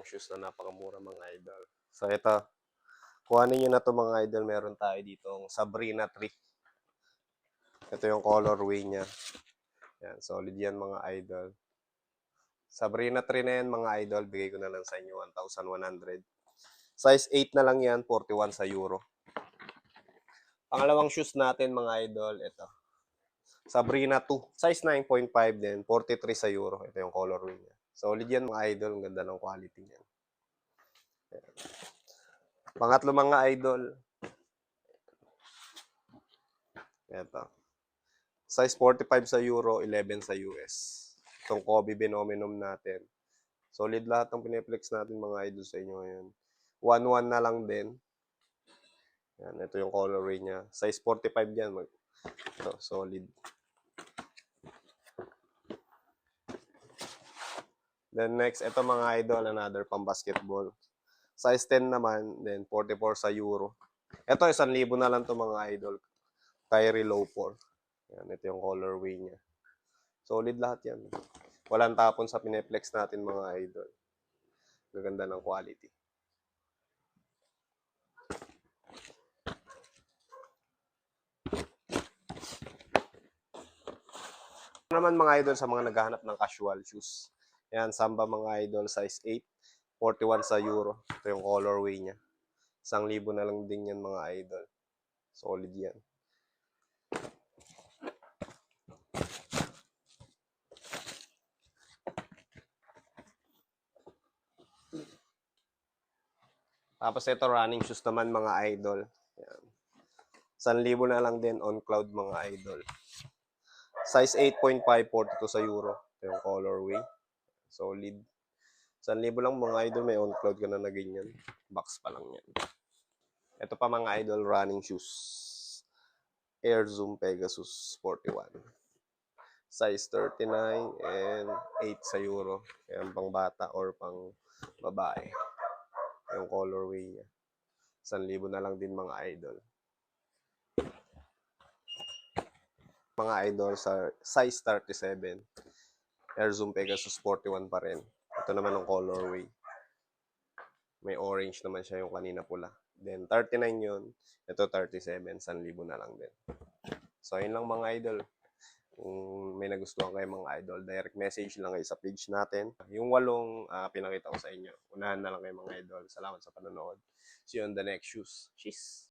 shoes na napakamura mga idol. So ito, kuhanin nyo na to mga idol. Meron tayo ditong Sabrina 3. Ito yung colorway niya. Yan, solid yan mga idol. Sabrina 3 na yan mga idol. Bigay ko na lang sa inyo 1,100. Size 8 na lang yan, 41 sa euro. Pangalawang shoes natin mga idol, ito. Sabrina 2. Size 9.5 din, 43 sa euro. Ito yung colorway niya. Solid yan mga idol. Ang ganda ng quality niyan. Ayan. Pangatlo mga idol. Ito. Size 45 sa euro, 11 sa US. Itong Kobe Binominum natin. Solid lahat ng piniplex natin mga idol sa inyo ngayon. 1-1 na lang din. Yan, ito yung colorway niya. Size 45 yan. Ito, solid. Then next, ito mga idol, another pang basketball. Size 10 naman, then 44 sa euro. Ito, 1,000 na lang to mga idol. Kyrie Low 4. Yan, ito yung colorway niya. Solid lahat yan. Walang tapon sa piniplex natin mga idol. Gaganda ng quality. Naman mga idol sa mga naghahanap ng casual shoes. Yan, Samba mga idol, size 8, 41 sa euro. Ito yung colorway niya. 1,000 na lang din yan mga idol. Solid yan. Tapos ito running shoes naman mga idol. Yan. 1,000 na lang din on cloud mga idol. Size 8.5, 42 sa euro. Ito yung colorway. Solid. 1,000 lang mga idol, may on cloud ka na na ganyan. Box pa lang yan. Ito pa mga idol, running shoes. Air Zoom Pegasus 41. Size 39 and 8 sa euro. Yan pang bata or pang babae. Yung colorway niya. 1,000 na lang din mga idol. Mga idol sa size 37. Air Zoom Pegasus 41 pa rin. Ito naman ang colorway. May orange naman siya yung kanina pula. Then 39 yun. Ito 37. 1,000 na lang din. So ayun lang mga idol. Kung may nagustuhan kayo mga idol, direct message lang kayo sa page natin. Yung 8 pinakita ko sa inyo. Unahan na lang kayo mga idol. Salamat sa panonood. See you on the next shoes. Cheers!